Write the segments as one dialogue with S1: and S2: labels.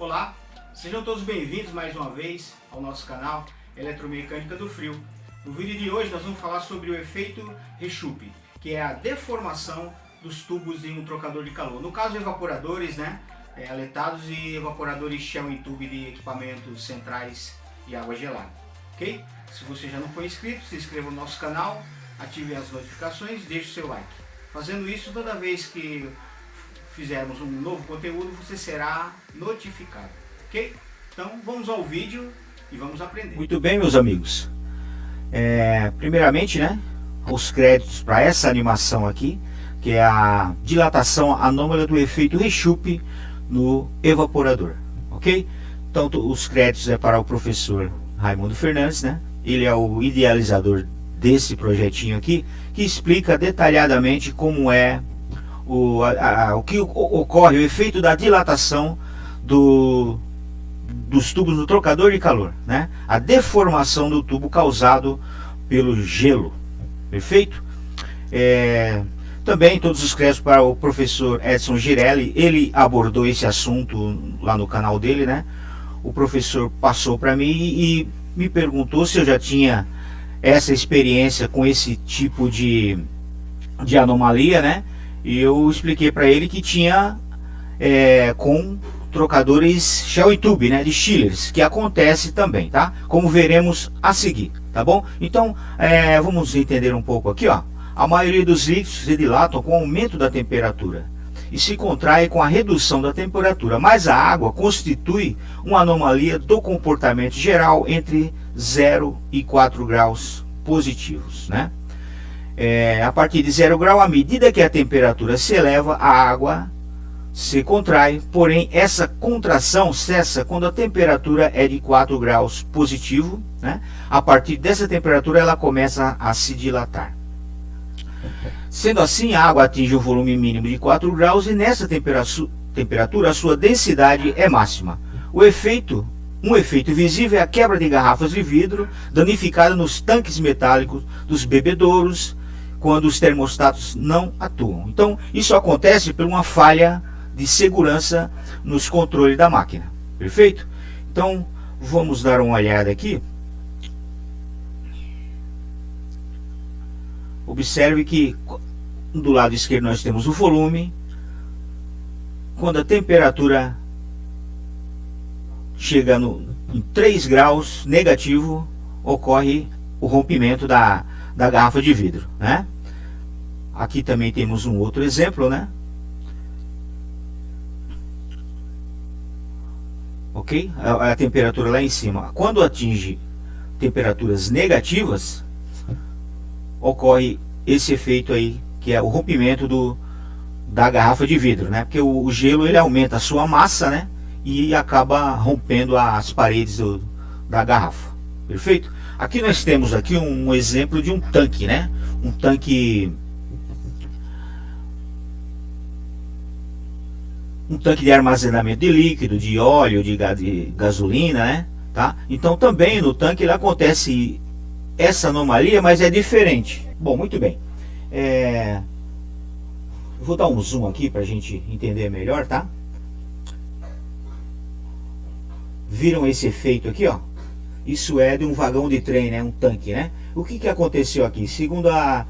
S1: Olá, sejam todos bem-vindos mais uma vez ao nosso canal Eletromecânica do Frio. No vídeo de hoje nós vamos falar sobre o efeito Rechupe, que é a deformação dos tubos de um trocador de calor. No caso, evaporadores, aletados e evaporadores Shell in Tube de equipamentos centrais de água gelada, ok? Se você já não for inscrito, se inscreva no nosso canal, ative as notificações, deixe o seu like. Fazendo isso, toda vez que fizermos um novo conteúdo, você será notificado, ok? Então vamos ao vídeo e vamos aprender.
S2: Muito bem, meus amigos. Primeiramente, os créditos para essa animação aqui, que é a dilatação anômala do efeito Rechupe no evaporador, ok? Então os créditos é para o professor Raimundo Fernandes, Ele é o idealizador desse projetinho aqui, que explica detalhadamente como é o que ocorre, o efeito da dilatação dos tubos do trocador de calor, a deformação do tubo causado pelo gelo, perfeito? Também todos os créditos para o professor Edson Girelli. Ele abordou esse assunto lá no canal dele, O professor passou para mim e me perguntou se eu já tinha essa experiência com esse tipo de anomalia, E eu expliquei para ele que tinha com trocadores Shell in Tube, de chillers, que acontece também, tá? Como veremos a seguir, tá bom? Então, vamos entender um pouco aqui, ó. A maioria dos líquidos se dilatam com o aumento da temperatura e se contrai com a redução da temperatura, mas a água constitui uma anomalia do comportamento geral entre 0 e 4 graus positivos, A partir de 0 grau, à medida que a temperatura se eleva, a água se contrai, porém essa contração cessa quando a temperatura é de 4 graus positivo, A partir dessa temperatura ela começa a se dilatar. Sendo assim, a água atinge um volume mínimo de 4 graus e nessa temperatura a sua densidade é máxima. Um efeito visível é a quebra de garrafas de vidro danificada nos tanques metálicos dos bebedouros, quando os termostatos não atuam. Então, isso acontece por uma falha de segurança nos controles da máquina. Perfeito? Então, vamos dar uma olhada aqui. Observe que do lado esquerdo nós temos o volume. Quando a temperatura chega em 3 graus negativo, ocorre o rompimento da garrafa de vidro, Aqui também temos um outro exemplo, Ok? A temperatura lá em cima. Quando atinge temperaturas negativas, ocorre esse efeito aí, que é o rompimento da garrafa de vidro, Porque o gelo ele aumenta a sua massa, e acaba rompendo as paredes da garrafa. Perfeito? Aqui nós temos aqui um exemplo de um tanque, Um tanque de armazenamento de líquido, de óleo, de gasolina, Tá? Então também no tanque ele acontece essa anomalia, mas é diferente. Bom, muito bem. Vou dar um zoom aqui para a gente entender melhor, tá? Viram esse efeito aqui, ó? Isso é de um vagão de trem, um tanque, O que aconteceu aqui? Segundo a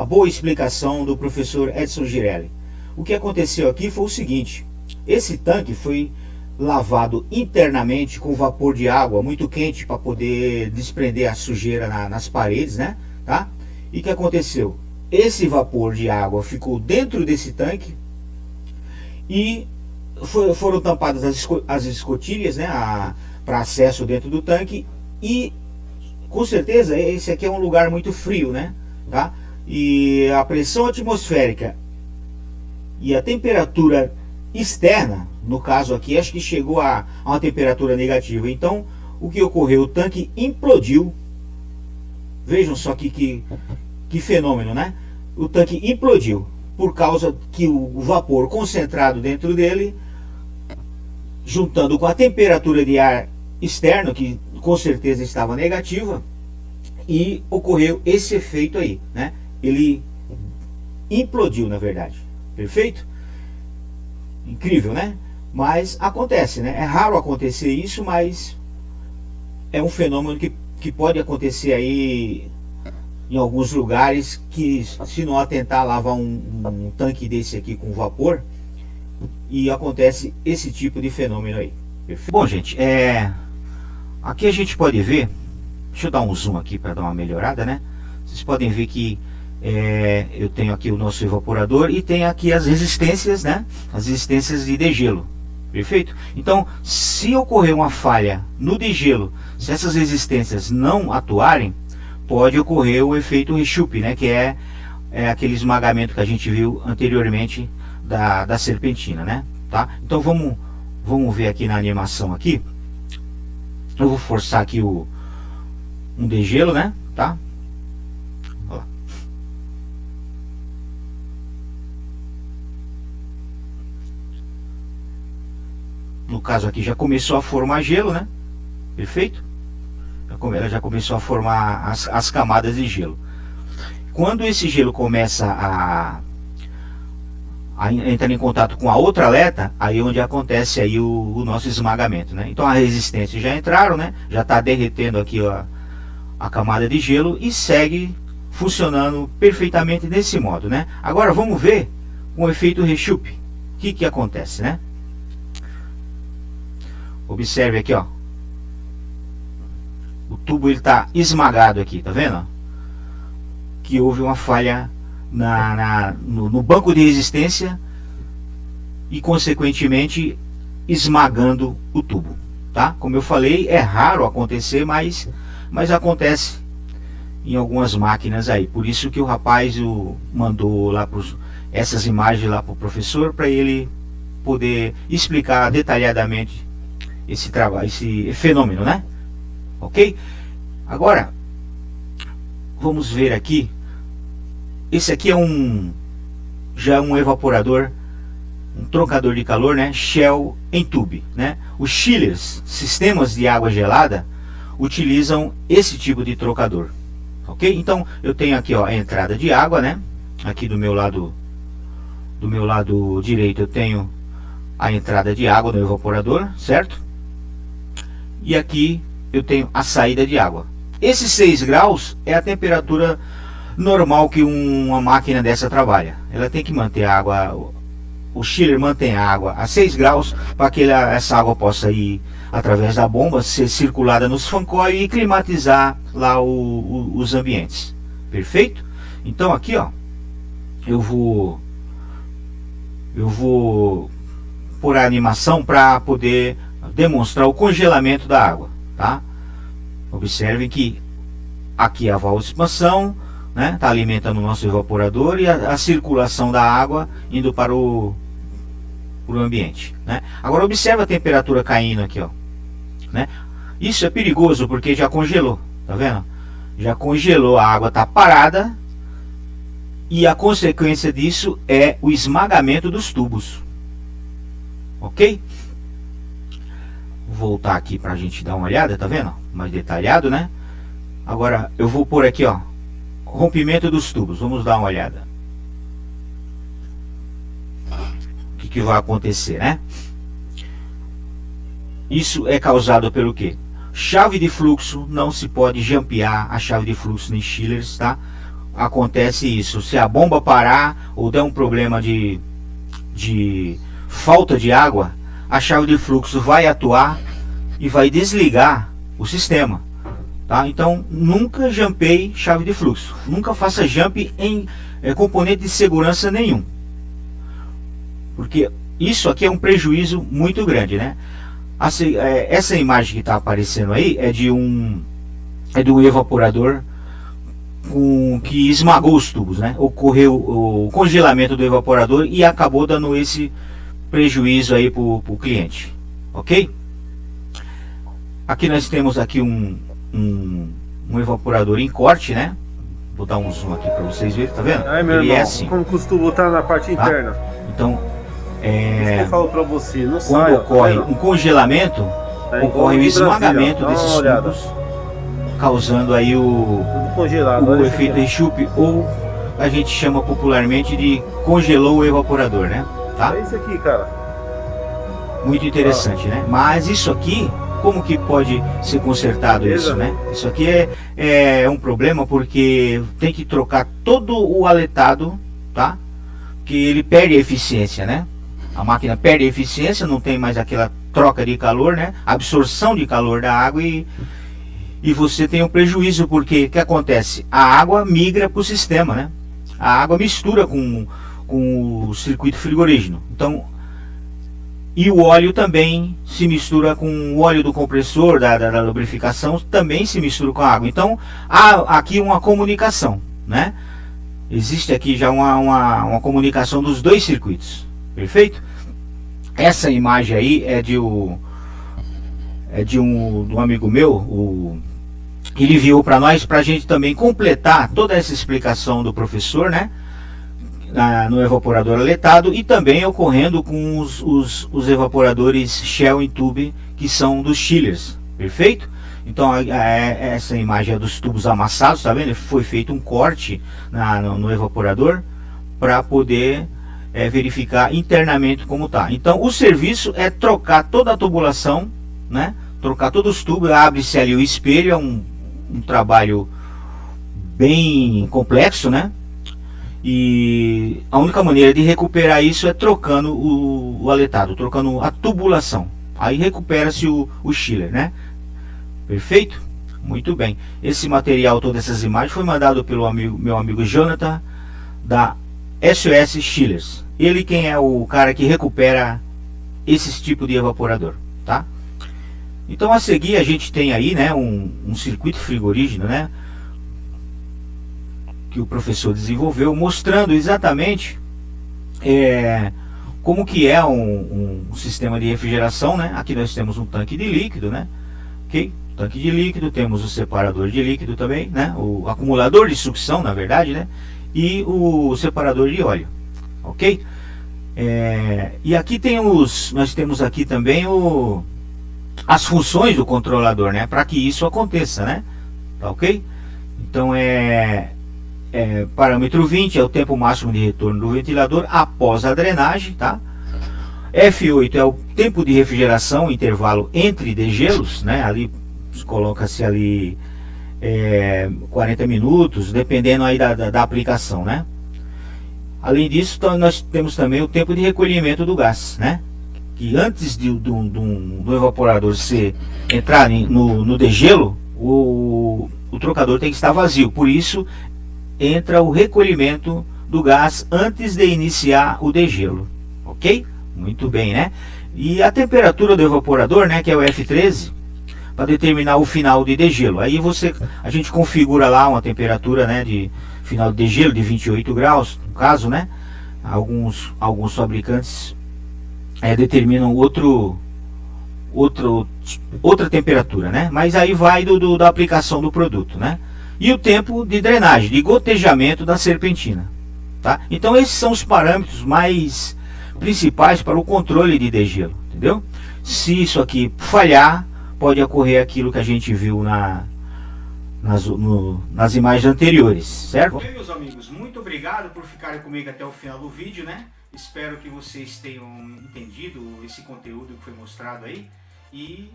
S2: boa explicação do professor Edson Girelli, o que aconteceu aqui foi o seguinte: esse tanque foi lavado internamente com vapor de água muito quente para poder desprender a sujeira nas paredes, Tá? E o que aconteceu? Esse vapor de água ficou dentro desse tanque e foram tampadas as escotilhas, para acesso dentro do tanque. E com certeza esse aqui é um lugar muito frio, Tá? E a pressão atmosférica e a temperatura externa, no caso aqui, acho que chegou a uma temperatura negativa. Então o que ocorreu? O tanque implodiu. Vejam só que fenômeno, O tanque implodiu por causa que o vapor concentrado dentro dele, juntando com a temperatura de ar externo, que com certeza estava negativa, e ocorreu esse efeito aí, Ele implodiu, na verdade. Perfeito? Incrível, Mas acontece, né? É raro acontecer isso, mas é um fenômeno que pode acontecer aí em alguns lugares, que se não atentar lavar um tanque desse aqui com vapor, e acontece esse tipo de fenômeno aí. Perfeito? Bom, gente, aqui a gente pode ver, deixa eu dar um zoom aqui para dar uma melhorada, né? Vocês podem ver que eu tenho aqui o nosso evaporador e tem aqui as resistências, né? As resistências de degelo. Perfeito? Então, se ocorrer uma falha no degelo, se essas resistências não atuarem, pode ocorrer o efeito Reshoot, né? Que é aquele esmagamento que a gente viu anteriormente da serpentina, né? Tá? Então vamos ver aqui na animação aqui. Eu vou forçar aqui um degelo, né? Tá? Ó. No caso aqui já começou a formar gelo, né? Perfeito? Ela já começou a formar as camadas de gelo. Quando esse gelo começa a entrar em contato com a outra aleta, aí onde acontece aí o nosso esmagamento, né? Então a resistência já entraram, né? Já está derretendo aqui a camada de gelo e segue funcionando perfeitamente desse modo, né? Agora vamos ver com o efeito Reshoot. O que acontece, né? Observe aqui, ó. O tubo ele está esmagado aqui, tá vendo? Que houve uma falha no banco de resistência e consequentemente esmagando o tubo, tá? Como eu falei, é raro acontecer, mas acontece em algumas máquinas aí. Por isso que o rapaz mandou lá essas imagens lá para o professor, para ele poder explicar detalhadamente esse trabalho, esse fenômeno, né? Ok? Agora vamos ver aqui. Esse aqui já é um evaporador, um trocador de calor, né? Shell em tube, né? Os chillers, sistemas de água gelada, utilizam esse tipo de trocador, ok? Então eu tenho aqui, ó, a entrada de água, né? Aqui do meu lado direito eu tenho a entrada de água no evaporador, certo? E aqui eu tenho a saída de água. Esses 6 graus é a temperatura normal que uma máquina dessa trabalha. Ela tem que manter a água, o chiller mantém a água a 6 graus para que essa água possa ir através da bomba, ser circulada nos fan coil e climatizar lá os ambientes. Perfeito? Então aqui, ó, eu vou pôr a animação para poder demonstrar o congelamento da água, tá? Observem que aqui a válvula de expansão, né, está alimentando o nosso evaporador e a circulação da água indo para o ambiente, né? Agora observa a temperatura caindo aqui, ó, né? Isso é perigoso porque já congelou, tá vendo? Já congelou, a água está parada e a consequência disso é o esmagamento dos tubos, ok? Vou voltar aqui para a gente dar uma olhada, tá vendo? Mais detalhado, né? Agora eu vou pôr aqui, ó, rompimento dos tubos. Vamos dar uma olhada. O que vai acontecer, né? Isso é causado pelo quê? Chave de fluxo, não se pode jampear a chave de fluxo em chillers, tá? Acontece isso, se a bomba parar ou der um problema de falta de água, a chave de fluxo vai atuar e vai desligar o sistema, tá? Então nunca jampeie chave de fluxo, nunca faça jump em componente de segurança nenhum, porque isso aqui é um prejuízo muito grande, né? Essa imagem que está aparecendo aí é de um evaporador que esmagou os tubos, né? Ocorreu o congelamento do evaporador e acabou dando esse prejuízo aí para o cliente, ok? Aqui nós temos aqui um evaporador em corte, né? Vou dar um zoom aqui para vocês verem, tá vendo?
S3: Aí, meu
S2: ele
S3: irmão,
S2: é assim,
S3: como costuma estar na parte interna.
S2: Então
S3: eu falo para você, não
S2: quando
S3: sai,
S2: ocorre um congelamento, ocorre o esmagamento desses tubos, causando aí o efeito Reshoot, ou a gente chama popularmente de congelou o evaporador, né? Tá?
S3: É isso aqui, cara.
S2: Muito interessante, né? Mas isso aqui, como que pode ser consertado isso, né? Isso aqui é um problema porque tem que trocar todo o aletado, tá? Que ele perde a eficiência, né? A máquina perde a eficiência, não tem mais aquela troca de calor, né? Absorção de calor da água e você tem um prejuízo, porque o que acontece? A água migra para o sistema, né? A água mistura com o circuito frigorígeno. Então, e o óleo também se mistura com o óleo do compressor, da lubrificação, também se mistura com a água. Então, há aqui uma comunicação, né? Existe aqui já uma comunicação dos dois circuitos, perfeito? Essa imagem aí é de um amigo meu, ele enviou para nós, para a gente também completar toda essa explicação do professor, né? No evaporador aletado e também ocorrendo com os evaporadores Shell in Tube, que são dos chillers, perfeito? Então essa imagem é dos tubos amassados, tá vendo? Foi feito um corte no evaporador para poder verificar internamente como tá. Então o serviço é trocar toda a tubulação, né? Trocar todos os tubos, abre-se ali o espelho, é um trabalho bem complexo, né? E a única maneira de recuperar isso é trocando o aletado, trocando a tubulação. Aí recupera-se o chiller, né? Perfeito? Muito bem. Esse material, todas essas imagens, foi mandado pelo meu amigo Jonathan, da SOS Chillers. Ele quem é o cara que recupera esses tipos de evaporador, tá? Então a seguir a gente tem aí, né, um circuito frigorígeno, né? Que o professor desenvolveu, mostrando exatamente como que é um sistema de refrigeração, né? Aqui nós temos um tanque de líquido, né? Ok? Tanque de líquido, temos o separador de líquido também, né? O acumulador de sucção, na verdade, né? E o separador de óleo, ok? E aqui tem nós temos aqui também as funções do controlador, né? Para que isso aconteça, né? Tá ok? Então parâmetro 20 é o tempo máximo de retorno do ventilador após a drenagem, tá? F8 é o tempo de refrigeração, intervalo entre degelos, né? Ali coloca-se ali 40 minutos, dependendo aí da aplicação, né? Além disso, nós temos também o tempo de recolhimento do gás, né? Que antes do evaporador entrar no degelo, o trocador tem que estar vazio, por isso entra o recolhimento do gás antes de iniciar o degelo, ok? Muito bem, né? E a temperatura do evaporador, né, que é o F13, para determinar o final de degelo. Aí a gente configura lá uma temperatura, né, de final de degelo de 28 graus, no caso, né? Alguns fabricantes determinam outra temperatura, né? Mas aí vai da aplicação do produto, né? E o tempo de drenagem, de gotejamento da serpentina, tá? Então esses são os parâmetros mais principais para o controle de degelo, entendeu? Se isso aqui falhar, pode ocorrer aquilo que a gente viu nas imagens anteriores, certo?
S1: Bem, meus amigos, muito obrigado por ficarem comigo até o final do vídeo, né? Espero que vocês tenham entendido esse conteúdo que foi mostrado aí. E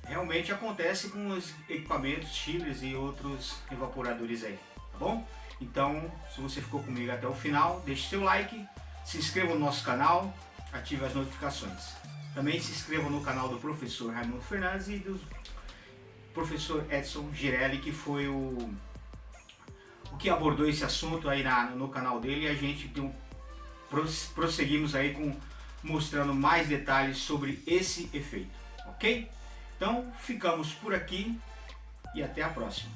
S1: realmente acontece com os equipamentos chillers e outros evaporadores aí, tá bom? Então, se você ficou comigo até o final, deixe seu like, se inscreva no nosso canal, ative as notificações. Também se inscreva no canal do professor Raimundo Fernandes e do professor Edson Girelli, que foi o que abordou esse assunto aí no canal dele, e a gente prosseguimos aí mostrando mais detalhes sobre esse efeito, ok? Então ficamos por aqui e até a próxima.